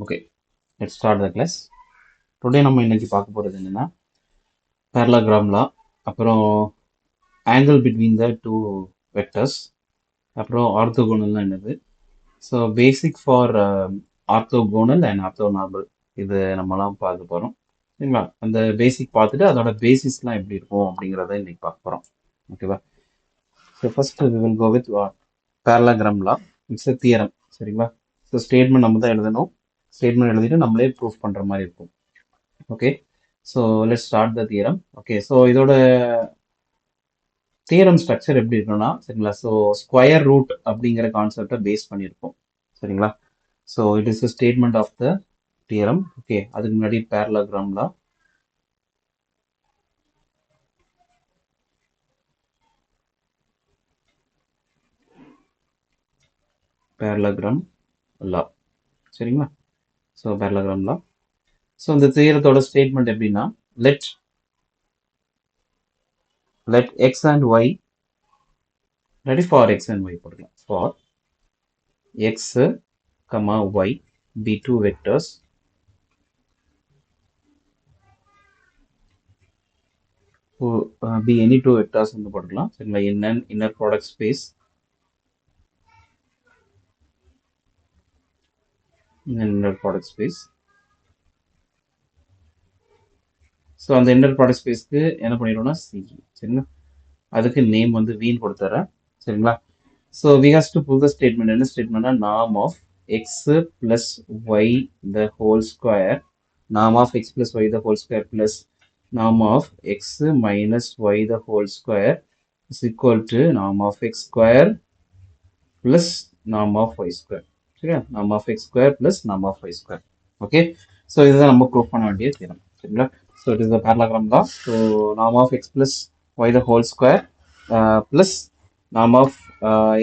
Okay, let's start the class. Today நம்ம இன்னைக்கு பார்க்க போகிறது என்னன்னா parallelogram law, அப்புறம் angle between the two vectors, அப்புறம் orthogonal என்னது. So basic for orthogonal and orthonormal இது நம்மலாம் பார்க்க போகிறோம். சரிங்களா? அந்த பேசிக் பார்த்துட்டு அதோட பேசிஸ்லாம் எப்படி இருக்கும் அப்படிங்கிறத இன்னைக்கு பார்க்க போகிறோம். ஓகேவா? So first we will go with parallelogram law. It's a theorem. சரிங்களா? ஸோ ஸ்டேட்மெண்ட் நம்ம தான் எழுதணும். ஸ்டேட்மெண்ட் எழுதிட்டு நம்மளே ப்ரூஃப் பண்ணுற மாதிரி இருக்கும். Okay, so let's start the theorem. Okay, so இதோட தியரம் ஸ்ட்ரக்சர் எப்படி இருக்குன்னா, சரிங்களா, ஸோ ஸ்கொயர் ரூட் அப்படிங்கிற கான்செப்டை பேஸ் பண்ணியிருக்கோம். சரிங்களா? So it is a statement of the theorem. Okay, அதுக்கு முன்னாடி parallelogram law. parallelogram law. சரிங்களா? So parallelogram law. ஸோ இந்த தியரத்தோட ஸ்டேட்மெண்ட் எப்படின்னா, let x and y, ready for x and y போட்டுக்கலாம், for x, y be two vectors who be any two vectors வந்து போட்டுக்கலாம். சரிங்களா? in an inner product space, in an inner product space. So அந்த inner product ஸ்பேஸ்க்கு என்ன பண்ணிடுவோம்னா C. சரிங்களா? அதுக்கு name வந்து வீன் கொடுத்துறேன். சரிங்களா? So we has to prove the statement. என்ன ஸ்டேட்மெண்ட்னா, norm of x plus y the whole square, norm of x plus y the whole square plus norm of x minus y the whole square is equal to norm of x square plus norm of y square. சரியா? Norm of x square plus norm of y square. Okay, so இதுதான் நம்ம prove பண்ண வேண்டிய theorem. சரிங்களா? So it is the parallelogram law. So norm of x plus y the whole square plus norm of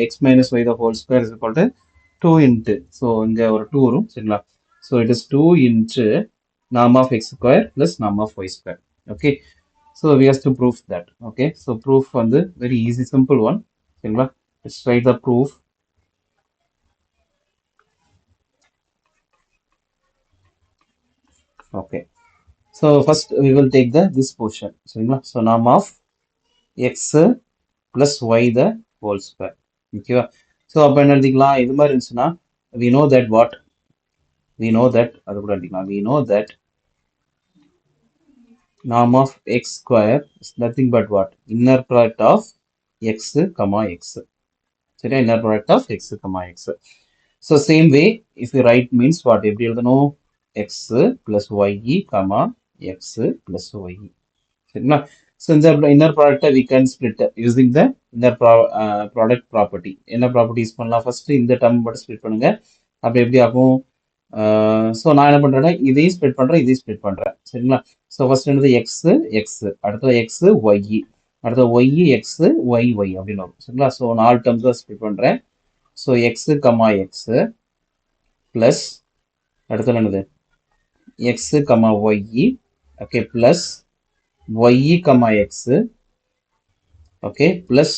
x minus y the whole square is equal to 2 into, so இங்கே ஒரு 2 வரும். சரிங்களா? So it is 2 into norm of x square plus norm of y square. Okay, so we has to proof that. Okay, so proof வந்து very easy, simple one. சரிங்களா? Let's write the proof. Okay, so first we will take this portion. So norm of x plus y the whole square. Okay, so அப்ப என்ன எடுத்துக்கலாம், இது மாதிரி இருந்துச்சுன்னா we know that what, we know that அது கூட எடுத்துக்கலாம், we know that norm of x square is nothing but what, inner product of x comma x. சரியா? inner product of x comma x. So same way if you write means what, எப்படி எழுதணும், x plus y comma x plus y. சரிங்களா? So இந்த inner ப்ராடக்டை we can split using the inner product property. என்ன property use பண்ணலாம், first இந்த term மட்டும் split பண்ணுங்க. அப்போ எப்படி ஆகும், ஸோ நான் என்ன பண்ணுறேன்னா இதையும் ஸ்ப்ளிட் பண்ணுறேன், இதையும் ஸ்ப்ளிட் பண்ணுறேன். சரிங்களா? ஸோ ஃபர்ஸ்ட் என்னது எக்ஸ் எக்ஸ், அடுத்தது எக்ஸ் ஒய், அடுத்தது ஒய் எக்ஸ் ஒய் ஒய் அப்படின்னு வரும். சரிங்களா? ஸோ 4 டேர்ம்ஸ் தான் ஸ்ப்ளிட் பண்ணுறேன். So x comma x plus அடுத்தது என்னது x comma y, okay, plus y comma x, okay, plus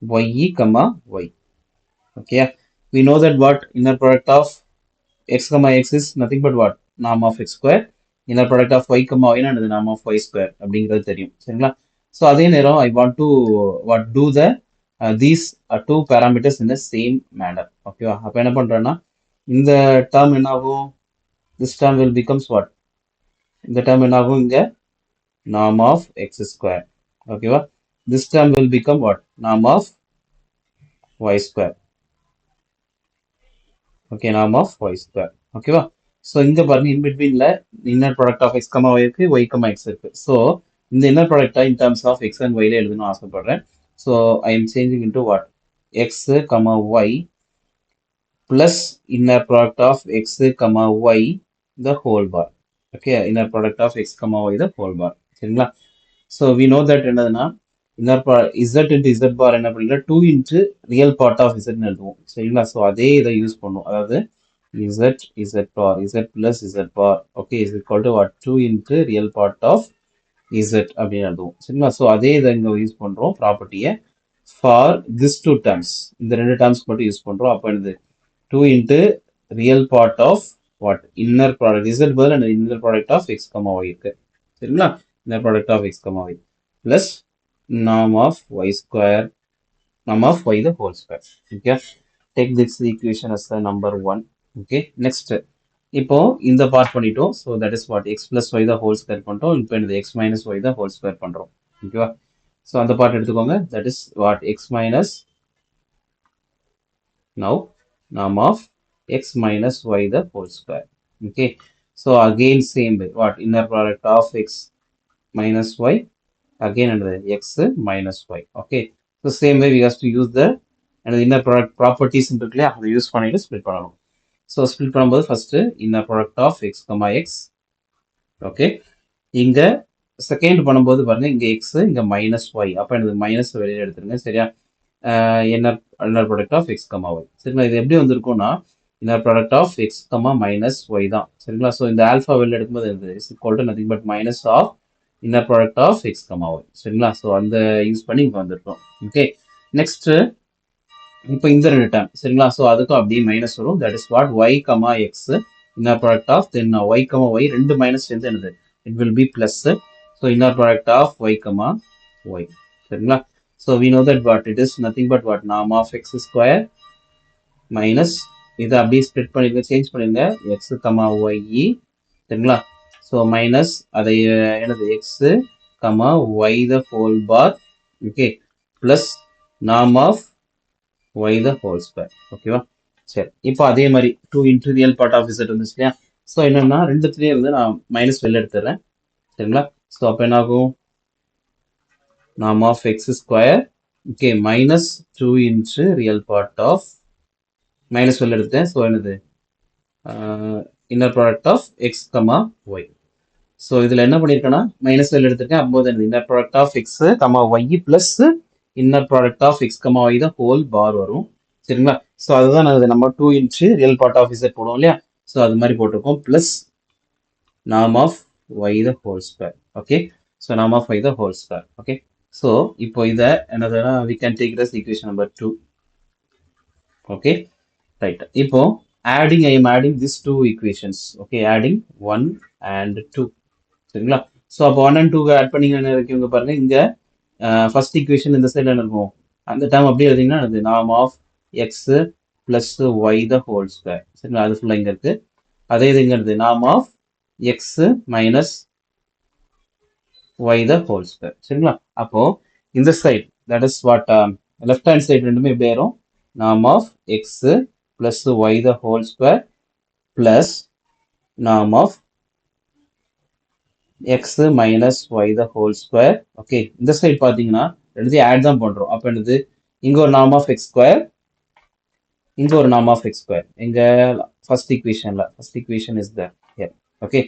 y comma y. Okay, we know that what, inner product of x comma x is nothing but what, norm of x square. Inner product of y comma y என்னது, norm of y square அப்படிங்கிறது தெரியும். சரிங்களா? So அதே நேரம் I want to what do the these two parameters in the same manner. ஓகேவா? அப்போ என்ன பண்றேன்னா இந்த டேர்ம் என்ன ஆகும், this term will becomes what, இந்த டேர்ம் என்ன ஆகும் இங்க norm of x square. Okay, this term will become what, norm of y square. Okay, norm of y square. Okay, so in the in between la inner product of x comma y இருக்கு, y comma x இருக்கு. So in the inner product in terms of x and y ல எழுதணும் ஆசைப்படுறேன். So I am changing into what, x comma y plus inner product of x comma y the whole bar. Okay, inner product of x comma y the whole bar. சரிங்களா? So we know that என்னதுன்னா inner part z into z bar என்ன பண்ணிக்கலாம், 2 into real part of z எழுதுவோம். சரிங்களா? So அதே இதை use பண்ணுவோம், அதாவது z bar, z plus z bar, okay, is equal to what, 2 into real part of z அப்படின்னு எழுதுவோம். சரிங்களா? ஸோ அதே இதை இங்கே யூஸ் பண்ணுறோம் ப்ராப்பர்ட்டியை ஃபார் திஸ் டூ டேர்ம்ஸ், இந்த ரெண்டு டேர்ம்ஸ் மட்டும் யூஸ் பண்ணுறோம். அப்போ என்னது 2 into real part of what inner product z பதிலா அந்த inner product of x comma y இருக்கு சரிங்களா inner product of x comma y plus norm of y square norm of y the whole square okay take this equation as the number 1 okay next இப்போ இந்த part பண்ணிட்டோம் so that is what x plus y the whole square பண்ணிட்டோம் இப்போ இந்த x minus y the whole square பண்றோம் ஓகேவா so அந்த part எடுத்துக்கோங்க that is what x minus now norm of x minus y the whole square okay so again same way what inner product of x minus y again under x minus y okay so same way we have to use the and inner product properties இருக்குல்லையா அதை use பண்ணிட்டு split பண்ணணும் so split பண்ணும்போது first inner product of x comma x okay இங்க second பண்ணும்போது பாருங்க இங்க x இங்க மைனஸ் y அப்ப எனக்கு மைனஸ் வெளியில எடுத்துருங்க சரியா inner product of x comma y சரிங்களா இது எப்படி வந்திருக்கும்னா inner product of x comma minus y தான் சரிங்களா ஸோ இந்த ஆல்ஃபா வெளில எடுக்கும்போது is equal to nothing but minus of inner product of x comma y சரிங்களா ஸோ அந்த யூஸ் பண்ணி இங்க வந்திருக்கோம் ஓகே நெக்ஸ்ட் இப்போ இந்த ரெண்டு டேர்ம் சரிங்களா ஸோ அதுக்கும் அப்படியே மைனஸ் வரும் that is what y comma x inner product of then y comma y ரெண்டு மைனஸ் சேர்ந்து என்னது it will be plus so inner product of y comma y சரிங்களா so we know that what it is nothing but what norm of x square minus இதை அப்படியே split பண்ணிருங்க change பண்ணிருங்க x comma y சரிங்களா so minus அதை என்னது x comma y the whole bar okay plus norm of y the whole square ஓகேவா சரி இப்போ அதே மாதிரி 2 into real part of z வந்துச்சு இல்லையா ஸோ என்னன்னா ரெண்டுத்துலேயே வந்து நான் மைனஸ் வெளில எடுத்துறேன் சரிங்களா ஸோ அப்போ என்ன ஆகும் norm of x square okay minus 2 into real part of minus வெளில எடுத்தேன் ஸோ என்னது inner product of x comma y so இதில் என்ன பண்ணியிருக்கேன்னா மைனஸ் வெளில எடுத்திருக்கேன் அப்போது என்னது inner product of x comma y plus inner product of x comma y தான் ஹோல் பார் வரும் சரிங்களா ஸோ அதுதான் நம்ம 2 into real part of z போடுவோம் இல்லையா ஸோ அது மாதிரி போட்டிருக்கோம் plus norm of y the whole square okay so norm of y the whole square okay so இப்போ இதை என்னதுன்னா we can take this equation number 2 okay right இப்போ adding I am adding these two equations okay adding 1 and 2 சரிங்களா so அப்போ 1 and 2 add பண்ணிங்க இருக்கு பாருங்க இங்க ஃபர்ஸ்ட் ஈக்குவேஷன் இந்த சைடில் இருக்கும் அந்த டேர்ம் அப்படியே எழுதிங்கன்னா அது norm of x plus y the whole square சரிங்களா அது ஃபுல்லாக இங்கே இருக்கு அதே இதுங்கிறது norm of x minus y the whole square சரிங்களா அப்போ இந்த side that is what left hand side ரெண்டுமே எப்படி ஆயிரும் norm of x plus y the whole square plus norm of x minus y the whole square okay இந்த side பாத்தீங்கன்னா ரெண்டுத்தையும் add தான் பண்றோம் அப்ப என்னது இங்க ஒரு நார்ம் ஆஃப் எக்ஸ் ஸ்கொயர் இங்க ஒரு நார்ம் ஆஃப் எக்ஸ் ஸ்கொயர் எங்க first equation is there here okay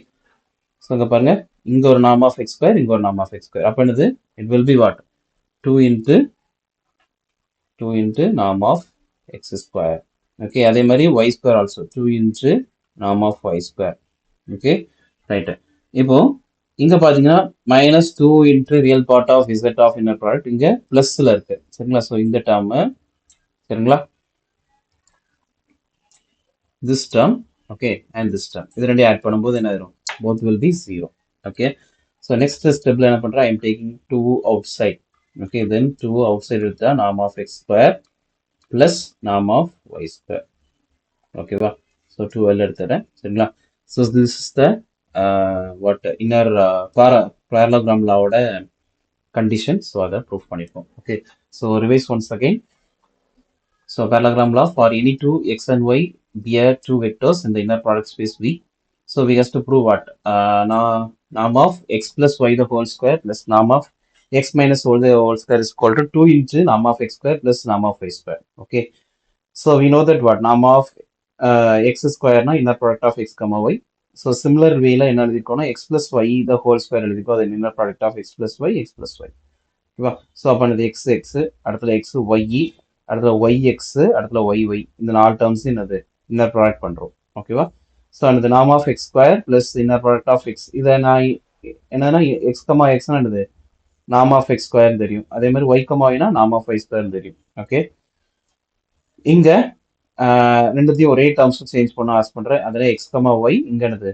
so இங்க பாருங்க இங்க ஒரு நார்ம் ஆஃப் எக்ஸ் ஸ்கொயர் இங்க ஒரு நார்ம் ஆஃப் எக்ஸ் ஸ்கொயர் அப்ப என்னது it will be what 2 into norm of x square okay அதே மாதிரி y square also 2 into norm of y square okay right இப்போ இங்க பாத்தீங்கன்னா minus 2 into real part of z of inner product இங்க பிளஸ்ல இருக்கு சரிங்களா ஸோ இந்த டேர்ம் சரிங்களா this term okay and this term இது ரெண்டையும் ஆட் பண்ணும்போது என்ன ஆயிரும் both will be 0 okay so next ஸ்டெப்ல என்ன பண்றேன் I am taking 2 outside okay then 2 outside எடுத்தா norm of x square plus norm of y square ஓகேவா ஸோ 2 வெளில எடுத்துறேன் சரிங்களா so this is the what inner parallelogram law oda condition so ada proof பண்ணிருக்கோம் okay so revise once again so parallelogram law for any two x and y bear two vectors in the inner product space V so we have to prove what norm of x plus y the whole square plus norm of x minus y the whole square is equal to 2 into norm of x square plus norm of y square okay so we know that what norm of x square na inner product of x comma y so similar way la என்ன எழுதிக்கோனா x plus y the whole square எழுதிக்கோ அது inner product of x plus y ஓகேவா so அப்போ அது x x அடுத்துல x y அடுத்துல y x அடுத்துல y y இந்த 4 terms என்னது inner product பண்றோம் ஓகேவா so அந்த norm of x square plus inner product of x இதை நான் என்னன்னா எக்ஸ் கமா எக்ஸ் என்னது நார்ம் ஆஃப் எக்ஸ் ஸ்கொயர் தெரியும் அதே மாதிரி y கமா ஒய்னா நார்ம் ஆஃப் y ஸ்கொயர் தெரியும் ஓகே இங்க ரெண்டுத்தையும் ஒரே டேர்ம்ஸ் சேஞ்ச் பண்ண ஆஸ் பண்றேன். அதில் எக்ஸ் கமா ஒய் இங்க என்னது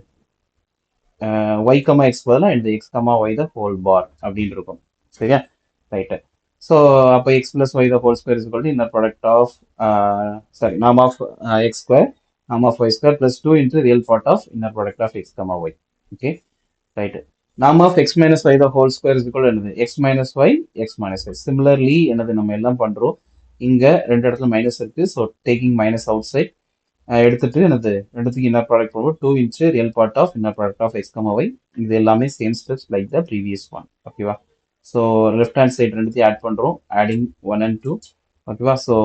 y கமா எக்ஸ் பதிலாக இந்த X comma y the whole பார் அப்படின்னு இருக்கும். சரியா? ரைட்டு. ஸோ அப்போ X plus y the whole square is equal to inner product of sorry நாம் ஆஃப் எக்ஸ் ஸ்கொயர் நாம் of y square plus two into real part of inner product of x comma y. Okay right. நாம் of x minus y the whole square is equal என்னது X minus Y X minus Y. Similarly என்னது நம்ம எல்லாம் பண்ணுறோம். இங்கே ரெண்டு இடத்துல minus இருக்குது. So taking minus outside எடுத்துட்டு எனது ரெண்டுத்துக்கு இன்னர் ப்ராடக்ட் போடுவோம். Two into real part of inner product of x comma y. இது எல்லாமே same steps like the previous one. ஓகேவா? ஸோ லெஃப்ட் ஹேண்ட் சைடு ரெண்டுத்தையும் ஆட் பண்ணுறோம். Adding 1 and 2. ஓகேவா? ஸோ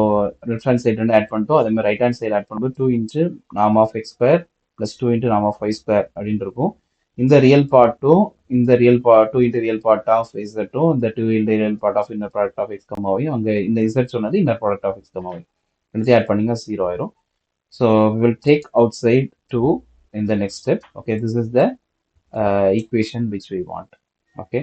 லெஃப்ட் ஹேண்ட் சைடு ரெண்டு ஆட் பண்ணிட்டோம். அதே மாதிரி ரைட் ஹேண்ட் சைடு ஆட் பண்ணும்போது டூ இன்ச்சு நாம் of x square plus two into நாம் ஆஃப் ஒய் ஸ்கொயர் அப்படின்னு இருக்கும். இந்த ரியல் பார்ட்டும் இந்த real part two into real part of இசட்டும் இந்த two into real part of inner product of x comma y. அங்கே இந்த இசட் சொன்னது inner product of x comma y. ரெண்டுத்தையும் ஆட் பண்ணிங்க 0 ஆயிரும். So we will take outside 2 in the next step. Okay, this is the equation which we want. Okay.